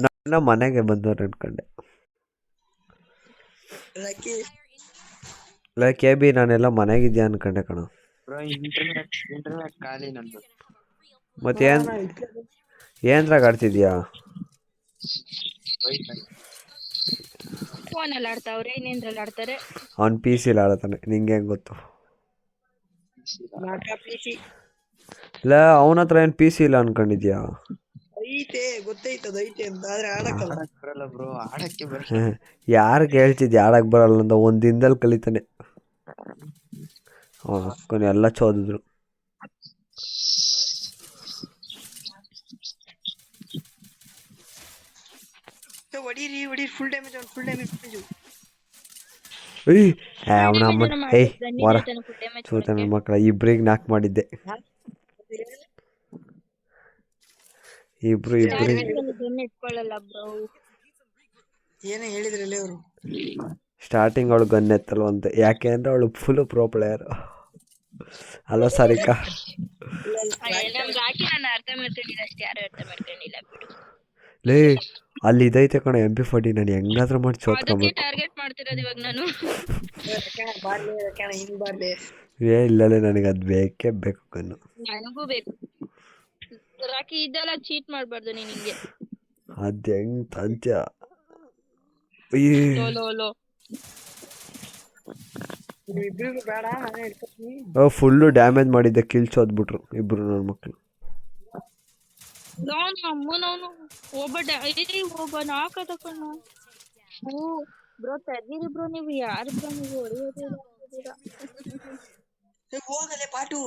ನನ್ನ ಮನೆಗೆ ಬಂದವ್ರು ಅನ್ಕೊಂಡೆ. ಕೆ ಬಿ ನಾನೆಲ್ಲ ಮನೆಗಿದ್ಯಾ ಅನ್ಕೊಂಡೆ ಕಣ. ಇಂಟರ್ನೆಟ್ ಖಾಲಿ ನಂದು. ಮತ್ತೆ ಏನ್ರಾಗ ಆಡ್ತಿದ್ಯಾ? ಫೋನಲ್ಲಿ ಆಡ್ತಾವ್ರೆ, ಇನ್ನೇನ್ರಲ್ಲಿ ಆಡ್ತಾರೆ? ಅವ್ನು ಪಿ ಸಿಲಿ ಆಡತಾನೆ, ನಿಂಗೆ ಹೆಂಗ್ ಗೊತ್ತು? ಇಲ್ಲ ಅವನ ಹತ್ರ ಏನ್ ಪಿ ಸಿ ಇಲ್ಲ ಅನ್ಕೊಂಡಿದ್ಯಾ? ಐತೆ ಗೊತ್ತೈತದ ಅಂತ, ಆದ್ರೆ ಆಡಕ್ಕಲ್ಲ. ಬರಲ್ಲ ಬ್ರೋ, ಆಡಕ್ಕೆ ಬರಲ್ಲ. ಯಾರಿಗೆ ಹೇಳ್ತಿದ್ಯಾ ಆಡಕ್ ಬರಲ್ಲ ಅಂತ? ಒಂದ್ ದಿನದಲ್ಲಿ ಕಲಿತಾನೆ. ಅಕ್ಕನ ಎಲ್ಲ ಚೋದಿದ್ರು. ಹೊಡೀರಿ ಫುಲ್ ಡ್ಯಾಮೇಜ್. ಚೂತನ ಮಕ್ಕಳ ಇಬ್ರಿಗೆ ನಾಕ್ ಮಾಡಿದ್ದೆ. ಇಬ್ರು ಏನೇ ಹೇಳಿದ್ರಲ್ಲ ಅವರು. ಸ್ಟಾರ್ಟಿಂಗ್ ಅವಳು ಗನ್ ಎತ್ತಲ್ವಂತೆ, ಯಾಕೆ ಅಂದ್ರೆ ಅವಳು ಫುಲ್ ಪ್ರೋ ಪ್ಲೇಯರ್ ಅಲ್ಲ ಸಾರಿಕಾ. ಲೇ ಅಲ್ಲಿ ಇದೈತೆ ಕಣ MP40, ನಾನು ಹೆಂಗಾದ್ರೂ ಮಾಡಿ ಚೋತ್ಕೊಬೇಕು. ಇಲ್ಲಲೇ ನನಗೆ ಅದು ಬೇಕೇ ಬೇಕು ಗನ್ನು. ನನಗೂ ಬೇಕು. ರಾಕಿ ಇದೆಲ್ಲ ಚೀಟ್ ಮಾಡಬಾರ್ದು ನೀನು ಹಿಂಗೆ. ಅದು ಹೆಂಗ್ ತಂತ್ಯ ಫುಲ್ಲು ಡ್ಯಾಮೇಜ್ ಮಾಡಿದ್ದೆ, ಕಿಲ್ ಚೋದ್ಬಿಟ್ರು ಇಬ್ರು ನನ್ನ ಮಕ್ಕಳು. ಒಬ್ಬ ನಾಕ ತಕೊಂಡು ಬ್ರೋ ತೆಗೀರಿ ಬ್ರೋ, ನೀವು ಯಾರು ಬ್ರೋ ನೀವು ಹೊಡೆಯೋದಿಲ್ಲ. ಹೋಗಲೇ ಪಾಟು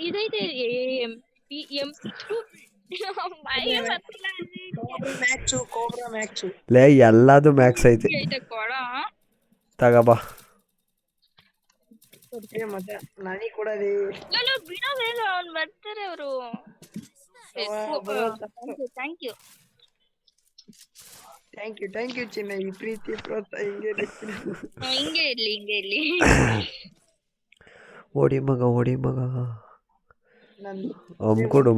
ಇದೈತೆ ಲೇ ಎಲ್ಲದು ಮ್ಯಾಕ್ಸ್ ಐತೆ, ತಗಬಾ. ನನಗೆ ಕೊಡೋದಿ ಬಿಡೋವೇಗ, ಅವ್ನು ಬರ್ತಾರೆ ಅವರು. ಥ್ಯಾಂಕ್ ಯು ಚಿನ್ನ, ಈ ಪ್ರೀತಿ ಪ್ರೋತ್ಸಾಹ ಹಿಂಗೆ ಇರ್ಲಿ. ಓಡಿ ಮಗ ಅಮ್ಕೊಡು.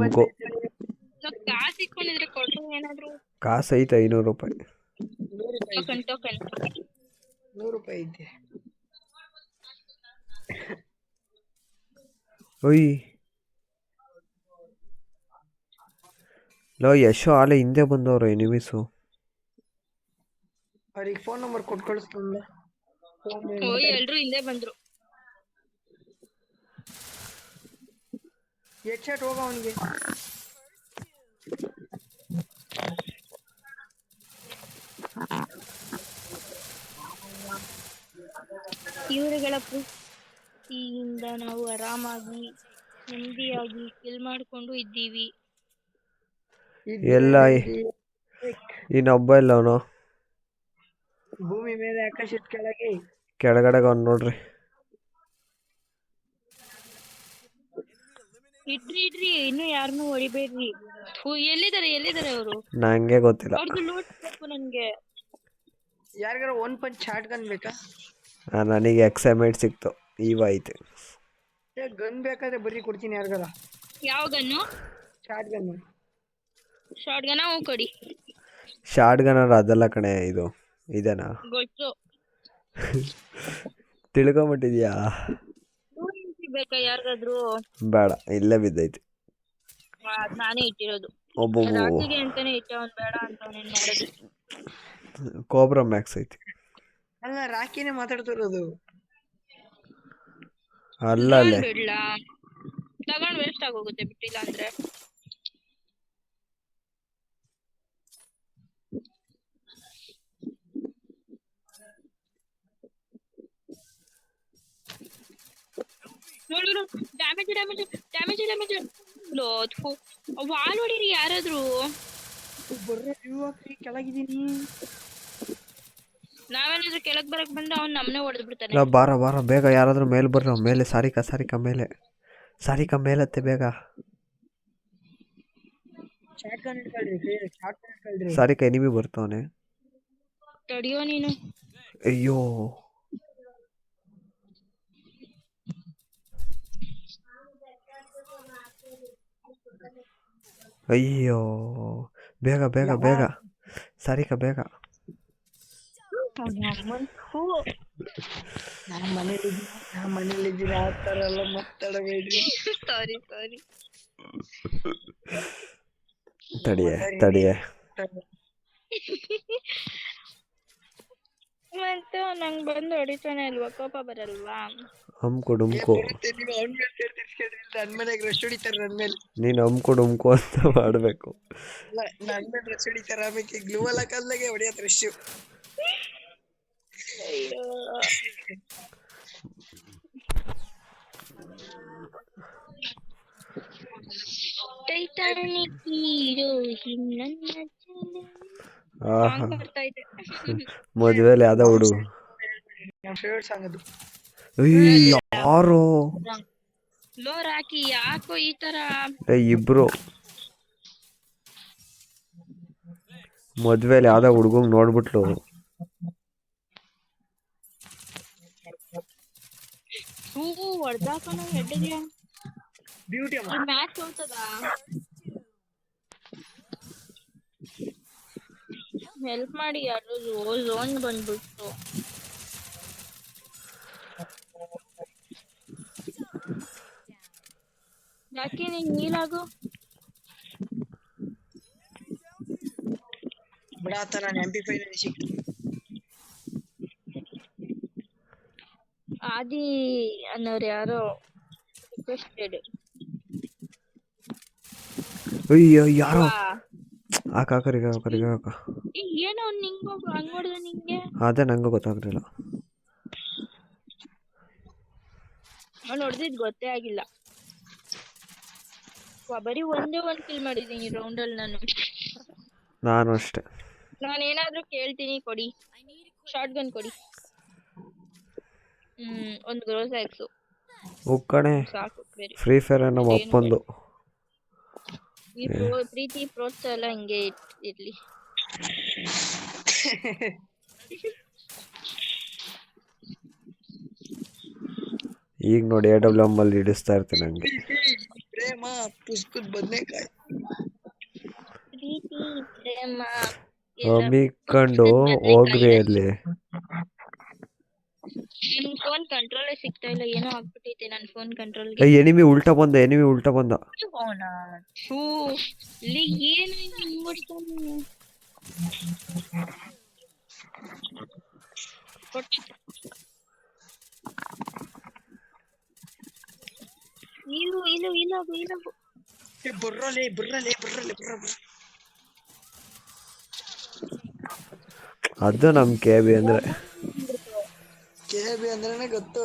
ಕಾಸು ಇಟ್ಕೊಂಡಿದ್ರೆ ಕೊಡ್ರಿ ಏನಾದ್ರು. ಕಾಸು ಐತೆ 500 ರೂಪಾಯಿ. ಟೋಕನ್ 100 ರೂಪಾಯಿ ಐತೆ. ಒಯ್ ಲೋ ಯಶೋ ಆಲೆ ಹಿಂದೆ ಬಂದವರು ಎನಿಮೀಸು. ಅವ್ರಿಗೆ ಫೋನ್ ನಂಬರ್ ಕೊಟ್ಟು ಕಳಿಸ್ಕೊಂಡ. ಎಲ್ರು ಹಿಂದೆ ಬಂದ್ರು. ಹೆಡ್ಶಾಟ್ ಹೋಗ ಅವನಿಗೆ. ಇವರುಗಳ ಪ್ರೀತಿಯಿಂದ ನಾವು ಆರಾಮಾಗಿ ನೆಮ್ಮದಿಯಾಗಿ ಕಿಲ್ ಮಾಡ್ಕೊಂಡು ಇದ್ದೀವಿ. ಎಲ್ಲ ಇನ್ನೊಬ್ಬ ಇಲ್ಲ ಅವನು ಭೂಮಿ ಮೇಲೆ ಆಕಾಶದ ಕೆಳಗಡೆ ಅವ್ನು ನೋಡ್ರಿ. ಇಡ್ರಿ ಇನ್ನು ಯಾರನ್ನೂ ಹೊಡಿಬೇಡ್ರಿ. ಎಲ್ಲಿದ್ದಾರೆ ಅವರು? ನಂಗೆ ಗೊತ್ತಿಲ್ಲ. ಅವ್ರದ್ದು ಲೂಟ್ ಬೇಕು ನನ್ಗೆ. ಯಾರಿಗಾರ ಒನ್ ಪಂಚ್ ಶಾರ್ಟ್ ಗನ್ ಬೇಕಾ? ನನಗೆ ಎಕ್ಸೈಮೆಂಟ್ ಸಿಕ್ತು, ಇವ ಐತೆ. ಗನ್ ಬೇಕಾದ್ರೆ ಬರ್ರಿ ಕೊಡ್ತೀನಿ. ಯಾರಿಗಾರ ಯಾವ ಗನ್ನು? Short gun. ಕೊಡಿ. ಶಾರ್ಟ್ ಗನ್ ಅದೆಲ್ಲ ಕಣೆ, ಇದು ಇದೇನಾ? ಗೊತ್ತು. ತಿಳ್ಕೊಂಬಿಟ್ಟಿದ್ಯಾ? ಬೇಕಾ ಯಾರಿಗಾದ್ರು? ಬೇಡ, ಇಲ್ಲೇ ಬಿದ್ದೈತಿ. ನಾನೇ ಇಟ್ಟಿರೋದು. ರಾಕಿಗೆ ಅಂತಾನೆ ಇಟ್ಟೆ, ಅವ್ನು ಬೇಡ ಅಂತ ಅವ್ನೇನ್ ಮಾಡೋದು. ಕೋಬ್ರಾ ಮ್ಯಾಕ್ಸ್ ಐತಿ. ಅಲ್ಲ, ರಾಕಿನೇ ಮಾತಾಡ್ತಿರೋದು. ಅಲ್ಲೇ ಬಿಡ್ಲಾ, ತಗೊಂಡ್ ವೇಸ್ಟ್ ಆಗೋಗುತ್ತೆ ಬಿಟ್ಟಿಲ್ಲ ಅಂದ್ರೆ. ನೋಡು ಡ್ಯಾಮೇಜ್ ವಾಲ್ ಹೊಡೀರಿ ಯಾರಾದ್ರೂ. ಕೆಳಗಿದ್ದೀನಿ. ನಾವೇನಾದ್ರೂ ಕೆಳಗ್ ಬರಕ್ ಬಂದ್ರೆ ಅವ್ನು ನಮ್ಮನೆ ಹೊಡೆದ್ ಬಿಡ್ತಾನೆ. ಬಾರ ಬೇಗ, ಯಾರಾದ್ರೂ ಮೇಲೆ ಬರ್ರಿ. ಮೇಲೆ ಸಾರಿಕಾ ಮೇಲೆ, ಸಾರಿಕಾ ಮೇಲತ್ತೆ ಬೇಗ. ಸಾರಿಕಾ ಎನಿಮಿ ಬರ್ತಾವನೆ, ತಡಿಯೋ ನೀನು. ಅಯ್ಯೋ ಅಯ್ಯೋ ಬೇಗ ಬೇಗ ಬೇಗ ಸಾರಿಕಾ ಬೇಗ. ನಾನ್ ಮನೇಲಿದ್ದೀನಿ ಆ ತರ ಎಲ್ಲ ಮಾತಾಡಬೇಡ್ರಿ. ಸಾರಿ ಸಾರಿ. ತಡಿಯೆ ತಡಿಯೆ. ಮತ್ತೆ ನಂಗ್ ಬಂದು ಹೊಡಿತಾನೆ ಅಲ್ವಾ, ಕೋಪ ಬರಲ್ವಾ? ಹಮ್ಕು ಡುಮ್ಕು ಬರುತ್ತೆ, ನೀವು ಅವ್ನ ಮೇಲೆ ಸೇರ್ ತಿರ್ಸ್ಕೊಂಡ್ರಿ, ನನ್ ಮನೆಗೆ ರಶ್ ಹೊಡಿತಾರೆ ನನ್ ಮೇಲೆ. ನೀನು ಹಮ್ಕು ಡುಮ್ಕು ಅಂತ ಮಾಡಬೇಕು. ಅಲ್ಲ, ನನ್ ಮೇಲೆ ರಶ್ ಹೊಡಿತಾರೆ, ಆಮೇಲೆ ಗ್ಲೂ ಎಲ್ಲ ಕಲ್ಲಾಗೆ ಹೊಡಿಯತ್ ರಶ್. ಅಯ್ಯೋ ಟೈಟಾನಿಕ್ ಹೀರೋ ನನ್ನ ಆಹಾ ಬರ್ತಾ ಇದೆ. ಮದ್ವೆಲಿ ಯಾವ್ದೋ ಹುಡುಗ. ನನ್ನ ಫೇವರೇಟ್ ಸಾಂಗ್ ಅದು. ಯಾರು ಲೋರ್ ಹಾಕಿ ಯಾಕೋ ಈ ತರ? ಇಬ್ರು ಮದ್ವೆಲಿ ಯಾವ್ದೋ ಹುಡುಗಂಗ್ ನೋಡ್ಬಿಟ್ಲು. ಹೊಡ್ದಾಕಣ ಹೆಡ್ಗೆ. ಬ್ಯೂಟಿ ಅಮ್ಮ. ಮ್ಯಾಚ್ ಹೋಗ್ತದ? ಹೆಲ್ಪ್ ಮಾಡಿ ಯಾರು, ಝೋನ್ ಬಂದ್ಬಿಟ್ಟು. ಯಾಕೆ ನೀನ್ ನೀಲಾಗು? ಬಿಡಾತ ನಾನು MP5 ಸಿಕ್ತು. ಆದಿ ಅನ್ನೋರು ಯಾರೋ ರಿಕ್ವೆಸ್ಟೆಡ್. ಅಯ್ಯೋ ಯಾರೋ ಹಾಕ ಏನೋ ನಿಂಗ ಹಂಗ್ ನೋಡಿದ್ರೆ ನಿಂಗೆ ಅದೇ ನಂಗೂ ಗೊತ್ತಾಗ್ಲಿಲ್ಲ. ಅವ್ನು ಹೊಡೆದಿದ್ ಗೊತ್ತೇ ಆಗಿಲ್ಲ. ಬರೀ ಒಂದ್ ಕಿಲ್ ಮಾಡಿದೀನಿ ರೌಂಡ್ ಅಲ್ಲಿ ನಾನು ಅಷ್ಟೇ. ನಾನೇನಾದ್ರೂ ಕೇಳ್ತೀನಿ, ಕೊಡಿ ಶಾರ್ಟ್ ಗನ್ ಕೊಡಿ. ಒಂದು ಗ್ರೋಸ್ ಆಕ್ಸು ಕಣೆ ಸಾಕು. ಬೇರೆ ಫ್ರೀ ಫೈರ್ ನಮ್ಮ ಅಪ್ಪಂದು. ಈ ಪ್ರೀತಿ ಪ್ರೋತ್ಸಾಹ ಎಲ್ಲ ಹಿಂಗೆ ಇರ್ಲಿ. ಈಗ ನೋಡಿ AWM ಅಲ್ಲಿ ಹಿಡಿಸ್ತಾ ಇರ್ತೀನಿ ನಂಗೆ. ಪ್ರೇಮ ಪುಷ್ಪದ ಬದನೆಕಾಯಿ. ಪ್ರೀತಿ ಪ್ರೇಮ ಅಮ್ಮಿಕೊಂಡು ಹೋಗ್ರಿ ಅಲ್ಲಿ. ನಿಮ್ ಫೋನ್ ಕಂಟ್ರೋಲೇ ಸಿಗ್ತಾ ಇಲ್ಲ, ಏನೋ ಆಗ್ಬಿಟ್ಟೈತೆ ನನ್ನ ಫೋನ್ ಕಂಟ್ರೋಲ್. ಎನಿಮಿ ಉಲ್ಟಾ ಬಂದ. ಇಲ್ಲಿ ಏನು ಹಿಂಗ್ ಮಾಡ್ತಾನೆ? ಇಲಾಗು ಬರ್ರಲೆ ಅದು ನಮ್ KB ಅಂದ್ರೆ ಅಂದ್ರೇನೆ ಗೊತ್ತು.